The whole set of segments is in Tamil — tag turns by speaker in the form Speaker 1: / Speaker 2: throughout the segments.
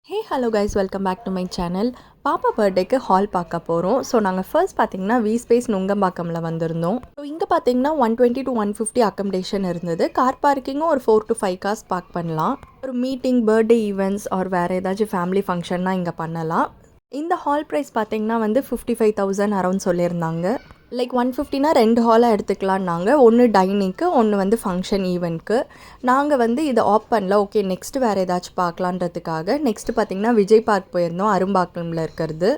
Speaker 1: Hey hello guys, welcome back to my channel. பாப்பா பர்த்டேக்கு ஹால் பார்க்க போகிறோம். ஸோ நாங்கள் ஃபர்ஸ்ட் பார்த்தீங்கன்னா வி ஸ்பேஸ் நுங்கம்பாக்கமில் வந்திருந்தோம். ஸோ இங்கே பார்த்தீங்கன்னா 120 to 150 அக்கமடேஷன் இருந்தது. கார் பார்க்கிங்கும் ஒரு 4 to 5 கார்ஸ் பார்க் பண்ணலாம். ஒரு மீட்டிங், பர்த்டே ஈவெண்ட்ஸ் ஆர் வேறு ஏதாச்சும் ஃபேமிலி ஃபங்க்ஷன்னா இங்கே பண்ணலாம். இந்த ஹால் ப்ரைஸ் பார்த்தீங்கன்னா 55,000 அரௌண்ட் சொல்லியிருந்தாங்க. லைக் 150னா 2 ஹாலாக எடுத்துக்கலான்னாங்க. ஒன்று டைனிங்க்கு, ஒன்று ஃபங்க்ஷன் ஈவெண்ட்க்கு. நாங்கள் இதை ஆப் பண்ணல. ஓகே, நெக்ஸ்ட்டு வேறு ஏதாச்சும் பார்க்கலான்றதுக்காக நெக்ஸ்ட்டு பார்த்திங்கன்னா விஜய் பார்க் போயிருந்தோம், அரும்பாக்கமில் இருக்கிறது.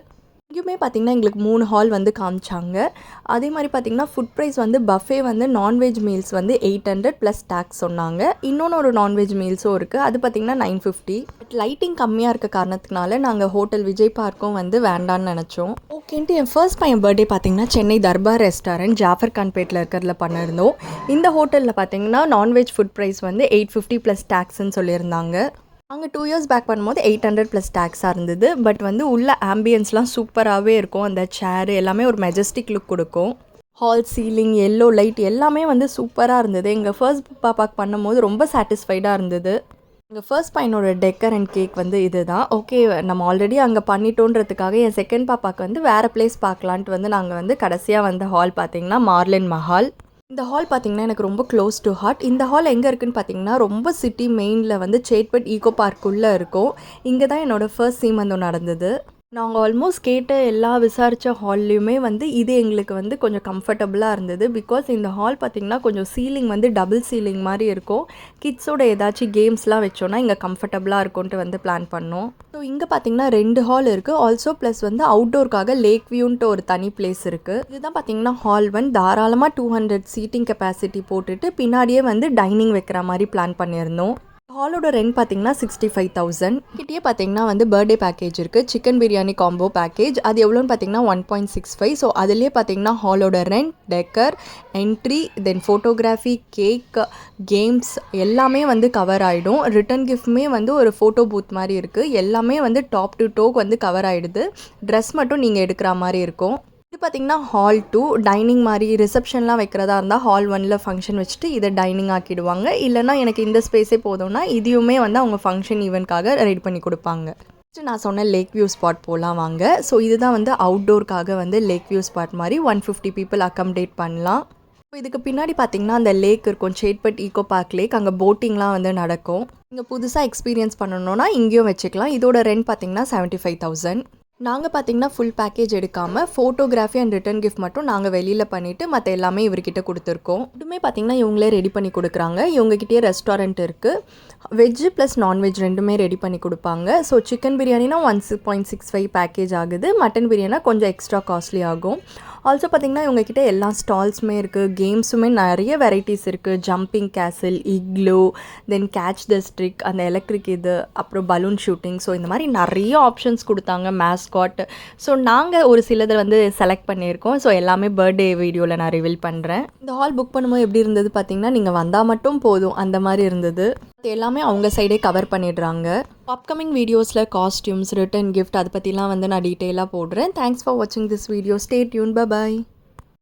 Speaker 1: இங்கேயுமே பார்த்திங்கன்னா எங்களுக்கு 3 ஹால் காமிச்சாங்க. அதே மாதிரி பார்த்திங்கன்னா food price buffet non veg meals 800 plus tax சொன்னாங்க. இன்னொன்று ஒரு நான்வெஜ் மீல்ஸும் இருக்குது, அது பார்த்திங்கன்னா 950. பட் லைட்டிங் கம்மியாக இருக்க காரணத்தினால நாங்கள் ஹோட்டல் விஜய் பார்க்கும் வேண்டான்னு நினச்சோம். ஓகேன்ட்டு என் ஃபர்ஸ்ட் பையன் பர்த்டே பார்த்திங்கன்னா சென்னை தர்பார் ரெஸ்டாரண்ட் ஜாஃபர் கான்பேட்டில் இருக்கிறதுல பண்ணியிருந்தோம். இந்த ஹோட்டலில் பார்த்திங்கன்னா நான்வெஜ் ஃபுட் ப்ரைஸ் 850 ப்ளஸ் டேக்ஸ்ன்னு சொல்லியிருந்தாங்க. நாங்கள் 2 இயர்ஸ் பேக் பண்ணும்போது 800 ப்ளஸ் டேக்ஸாக இருந்தது. பட் உள்ள ஆம்பியன்ஸ்லாம் சூப்பராகவே இருக்கும். அந்த சேரு எல்லாமே ஒரு மெஜஸ்டிக் லுக் கொடுக்கும். ஹால் சீலிங், எல்லோ லைட் எல்லாமே சூப்பராக இருந்தது. எங்கள் ஃபர்ஸ்ட் பாப்பாக்கு பண்ணும்போது ரொம்ப சாட்டிஸ்ஃபைடாக இருந்தது. எங்கள் ஃபர்ஸ்ட் பையனோட டெக்கர் அண்ட் கேக் இது தான். ஓகே, நம்ம ஆல்ரெடி அங்கே பண்ணிட்டோன்றதுக்காக என் செகண்ட் பாப்பாவுக்கு வேறு பிளேஸ் பார்க்கலான்ட்டு நாங்கள் கடைசியாக ஹால் பார்த்திங்கன்னா மார்லின் மஹால். இந்த ஹால் பார்த்திங்கன்னா எனக்கு ரொம்ப க்ளோஸ் டு ஹார்ட். இந்த ஹால் எங்கே இருக்குதுன்னு பார்த்திங்கன்னா ரொம்ப சிட்டி மெயினில் சேட்பட் ஈகோ பார்க்குள்ளே இருக்கும். இங்கே தான் என்னோடய ஃபர்ஸ்ட் சீமந்தம் நடந்தது. நாங்கள் ஆல்மோஸ்ட் கேட்ட எல்லா விசாரித்த ஹால்லையுமே இது எங்களுக்கு கொஞ்சம் கம்ஃபர்டபுளாக இருந்தது. பிகாஸ் இந்த ஹால் பார்த்திங்கன்னா கொஞ்சம் சீலிங் டபுள் சீலிங் மாதிரி இருக்கும். கிட்ஸோட ஏதாச்சும் கேம்ஸ்லாம் வச்சோன்னா இங்கே கம்ஃபர்டபுளாக இருக்கும்ன்ட்டு பிளான் பண்ணோம். ஸோ இங்கே பார்த்திங்கன்னா 2 ஹால் இருக்குது. ஆல்சோ ப்ளஸ் அவுட்டோருக்காக லேக் வியூன்ட்டு ஒரு தனி பிளேஸ் இருக்குது. இதுதான் பார்த்திங்கன்னா ஹால் தாராளமாக 200 சீட்டிங் கெப்பாசிட்டி போட்டுட்டு பின்னாடியே டைனிங் வைக்கிற மாதிரி பிளான் பண்ணியிருந்தோம். ஹாலோட ரெண்ட் பார்த்திங்கன்னா 65,000. கிட்டே பார்த்திங்கன்னா பர்த்டே பேக்கேஜ் இருக்குது. சிக்கன் பிரியாணி காம்போ பேக்கேஜ் அது எவ்வளோன்னு பார்த்திங்கன்னா 1.65. ஸோ அதுலேயே பார்த்திங்கன்னா ஹாலோட ரெண்ட், டெக்கர், என்ட்ரி, தென் ஃபோட்டோகிராஃபி, கேக், கேம்ஸ் எல்லாமே கவர் ஆகிடும். ரிட்டன் கிஃப்ட்டுமே ஒரு ஃபோட்டோ பூத் மாதிரி இருக்குது. எல்லாமே டாப் டு டோக் கவர் ஆகிடுது. ட்ரெஸ் மட்டும் நீங்கள் எடுக்கிற மாதிரி இருக்கும். இது பார்த்திங்கன்னா ஹால் 2 டைனிங் மாதிரி ரிசப்ஷன்லாம் வைக்கிறதா இருந்தால் ஹால் 1ல் ஃபங்க்ஷன் வச்சுட்டு இதை டைனிங் ஆக்கிடுவாங்க. இல்லைனா எனக்கு இந்த ஸ்பேஸே போதும்னா இதையுமே அவங்க ஃபங்க்ஷன் ஈவெண்ட்காக ரெடி பண்ணி கொடுப்பாங்க. நான் சொன்ன லேக் வியூ ஸ்பாட் போகலாம் வாங்க. ஸோ இதுதான் அவுட்டோருக்காக லேக் வியூ ஸ்பாட் மாதிரி 150 பீப்புள் அக்கமடேட் பண்ணலாம். இதுக்கு பின்னாடி பார்த்திங்கன்னா அந்த லேக் இருக்கும், சேட்பட் ஈகோ பார்க் லேக். அங்கே போட்டிங்லாம் நடக்கும். இங்கே புதுசாக எக்ஸ்பீரியன்ஸ் பண்ணணுன்னா இங்கேயும் வச்சுக்கலாம். இதோட ரெண்ட் பார்த்திங்கன்னா 75,000. நாங்கள் பார்த்திங்கன்னா ஃபுல் பேக்கேஜ் எடுக்காமல் ஃபோட்டோகிராஃபி அண்ட் ரிட்டன் கிஃப்ட் மட்டும் நாங்கள் வெளியில் பண்ணிவிட்டு மற்ற எல்லாமே இவர்கிட்ட கொடுத்துருக்கோம். இதுவுமே பார்த்திங்கன்னா இவங்களே ரெடி பண்ணி கொடுக்குறாங்க. இவங்ககிட்டயே ரெஸ்டாரண்ட் இருக்குது. வெஜ்ஜு ப்ளஸ் நான்வெஜ் ரெண்டுமே ரெடி பண்ணி கொடுப்பாங்க. ஸோ சிக்கன் பிரியாணினா 1.65 பேக்கேஜ் ஆகுது. மட்டன் பிரியாணினா கொஞ்சம் எக்ஸ்ட்ரா காஸ்ட்லி ஆகும். ஆல்சோ பார்த்திங்கன்னா இவங்ககிட்ட எல்லா ஸ்டால்ஸுமே இருக்குது. கேம்ஸுமே நிறைய வெரைட்டிஸ் இருக்குது. ஜம்பிங் கேசில், இக்லோ, தென் கேட்ச் த ஸ்ட்ரிக், அந்த எலக்ட்ரிக் அப்புறம் பலூன் ஷூட்டிங். ஸோ இந்த மாதிரி நிறைய ஆப்ஷன்ஸ் கொடுத்தாங்க. மேஸ்காட். ஸோ நாங்கள் ஒரு சிலதை செலக்ட் பண்ணியிருக்கோம். ஸோ எல்லாமே பர்த்டே வீடியோவில் நான் ரிவீல் பண்ணுறேன். இந்த ஹால் புக் பண்ணும்போது எப்படி இருந்தது பார்த்திங்கன்னா நீங்கள் வந்தால் மட்டும் போதும் அந்த மாதிரி இருந்தது. எல்லாமே அவங்க சைடே கவர் பண்ணிடுறாங்க. அப்கமிங் வீடியோஸில் காஸ்டியூம்ஸ், ரிட்டன் கிஃப்ட் அதை பற்றிலாம் நான் டீட்டெயிலாக போடுறேன். தேங்க்ஸ் ஃபார் வாட்சிங் this video. Stay tuned. By.